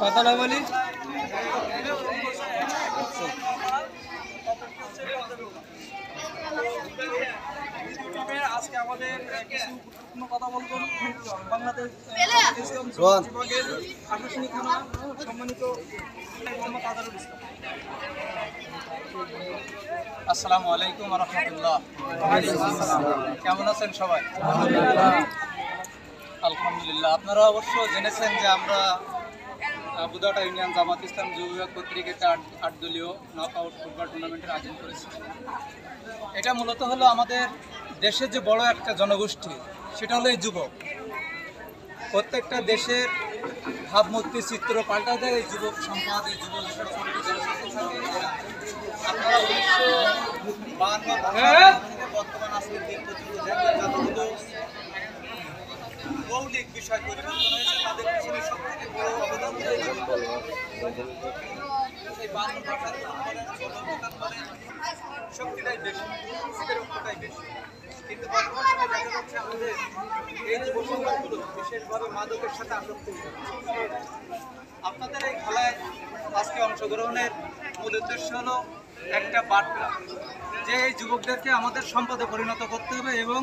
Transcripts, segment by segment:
কথা না বলি আজকে আমাদের কিছু গুরুত্বপূর্ণ কথা বলবো। বাংলাদেশ বিভাগের প্রশাসনিক থানা সম্মানিত মোহাম্মদ আজহারুল ইসলাম। আসসালামু আলাইকুম ওয়া রাহমাতুল্লাহ। কেমন আছেন সবাই? আলহামদুলিল্লাহ। আপনারা অবশ্য জেনেছেন যে আমরা বুদাটা ইউনিয়ন জামাত ইসলাম যুব বিভাগ কর্তৃক একটা ৮ দলীয় নকআউট ফুটবল টুর্নামেন্টের আয়োজন করেছি। এটা মূলত হলো আমাদের দেশের যে বড় একটা জনগোষ্ঠী, সেটা হলো এই যুবক। প্রত্যেকটা দেশের ভাবমূর্তি চিত্র পাল্টা দেয় এই যুবক সম্পদ, এই যুবক আপনারা 1952 বর্তমান আজকের দিন পর্যন্ত দেখবেন যতগুলো মৌলিক বিষয় পরিবর্তন হয়েছে, তাদের পিছনে সবথেকে বড় অবদান এই 52 ভাষার শক্তিটাই বেশি, রক্তটাই বেশি। কিন্তু বর্তমান সময় দেখা যাচ্ছে আমাদের এই যুব সমাজগুলো বিশেষভাবে মাদকের সাথে আসক্ত হচ্ছে। আপনাদের এই খেলায় আজকে অংশগ্রহণের মূল উদ্দেশ্য হলো একটা বার্তা যে এই যুবকদেরকে আমাদের সম্পদে পরিণত করতে হবে এবং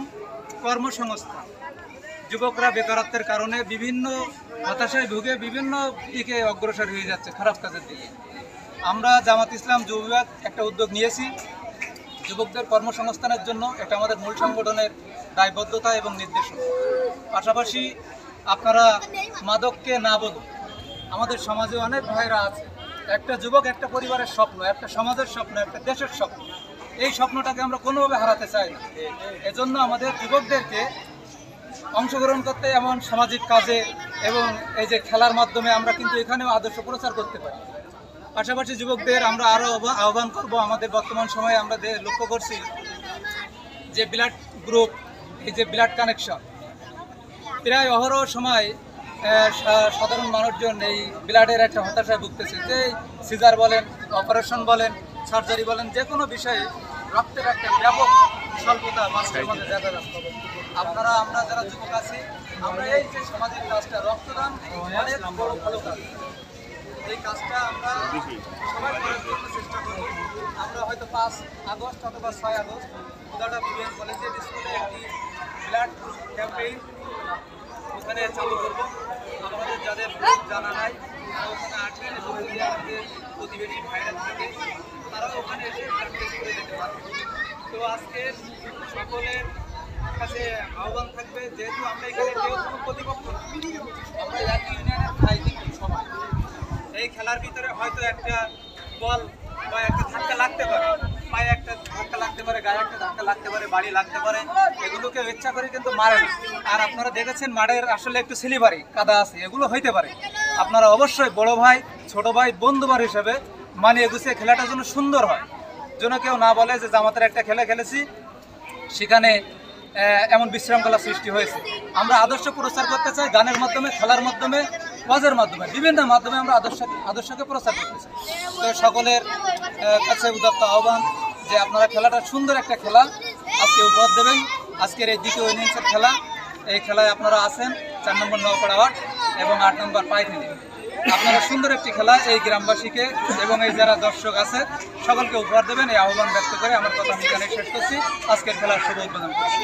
কর্মসংস্থান। যুবকরা বেকারত্বের কারণে বিভিন্ন হতাশায় ভুগে বিভিন্ন দিকে অগ্রসর হয়ে যাচ্ছে, খারাপ কাজের দিকে। আমরা জামাত ইসলাম যুব বিভাগ একটা উদ্যোগ নিয়েছি যুবকদের কর্মসংস্থানের জন্য। এটা আমাদের মূল সংগঠনের দায়বদ্ধতা এবং নির্দেশনা। পাশাপাশি আপনারা মাদককে না বলুন। আমাদের সমাজে অনেক ভাইরা আছে, একটা যুবক একটা পরিবারের স্বপ্ন, একটা সমাজের স্বপ্ন, একটা দেশের স্বপ্ন। এই স্বপ্নটাকে আমরা কোনোভাবে হারাতে চাই না। এজন্য আমাদের যুবকদেরকে অংশগ্রহণ করতে এমন সামাজিক কাজে এবং এই যে খেলার মাধ্যমে আমরা কিন্তু এখানেও আদর্শ প্রচার করতে পারি। পাশাপাশি যুবকদের আমরা আরও আহ্বান করব। আমাদের বর্তমান সময়ে আমরা লক্ষ্য করছি যে ব্লাড গ্রুপ, এই যে ব্লাড কানেকশন, প্রায় অহরহ সময় সাধারণ মানুষজন এই ব্লাডের একটা হতাশায় ভুগতেছে। যে সিজার বলেন, অপারেশন বলেন, সার্জারি বলেন, যে কোনো বিষয়ে রক্তের একটা ব্যাপক স্বল্পতা মানুষের মধ্যে দেখা যাচ্ছে। আপনারা আমরা যারা যুবক আছি, আমরা এই যে সামাজিক কাজটা, রক্তদান অনেক বড় ভালো কাজ, এই কাজটা আমরা সবাই করার জন্য চেষ্টা করব। আমরা হয়তো 5 আগস্ট অথবা 6 আগস্ট বুদাটা বিবিএন কলেজের স্কুলে একটি ব্লাড ক্যাম্পেইন ওখানে চালু করব। আমাদের যাদের জানা নাই তারা ওখানে আসবেন এবং আমাদের প্রতিবেশী ভাইরা থাকে তারাও ওখানে এসে ব্লাড টেস্ট করে যেতে পারবে। তো আজকে সকলের কাছে আহ্বান থাকবে, যেহেতু আমরা এখানে কেউ কোনো প্রতিপক্ষ না, আমরা একই ইউনিয়নের ভাই কিন্তু সবাই। এই খেলার ভিতরে হয়তো একটা বল বা একটা ধাক্কা লাগতে পারে, পায়ে একটা ধাক্কা লাগতে পারে, গায়ে একটা ধাক্কা লাগতে পারে, বাড়ি লাগতে পারে, এগুলোকে ইচ্ছা করে কিন্তু মারে না। আর আপনারা দেখেছেন মাঠের আসলে একটু সিলিবারি কাদা আছে, এগুলো হইতে পারে। আপনারা অবশ্যই বড় ভাই, ছোট ভাই, বন্ধুবার হিসেবে মানিয়ে গুছিয়ে খেলাটা যেন সুন্দর হয়, যেন কেউ না বলে যে জামাতের একটা খেলা খেলেছি সেখানে এমন বিশৃঙ্খলা সৃষ্টি হয়েছে। আমরা আদর্শ প্রচার করতে চাই গানের মাধ্যমে, খেলার মাধ্যমে, ওয়াজের মাধ্যমে, বিভিন্ন মাধ্যমে আমরা আদর্শকে প্রচার করতে চাই। তো সকলের কাছে উদাত্ত আহ্বান যে আপনারা খেলাটা সুন্দর একটা খেলা আজকে উপহার দেবেন। আজকের এই দ্বিতীয় ইনিংসের খেলা, এই খেলায় আপনারা আছেন 4 নম্বর নওপাড়া ওয়ার্ড এবং 8 নম্বর পাইথিলি। আপনারা সুন্দর একটি খেলা এই গ্রামবাসীকে এবং এই যারা দর্শক আছে সকলকে উপহার দেবেন, এই আহ্বান ব্যক্ত করে আমার কথা আমি এখানে শেষ করছি। আজকের খেলার শুভ উদ্বোধন করছি।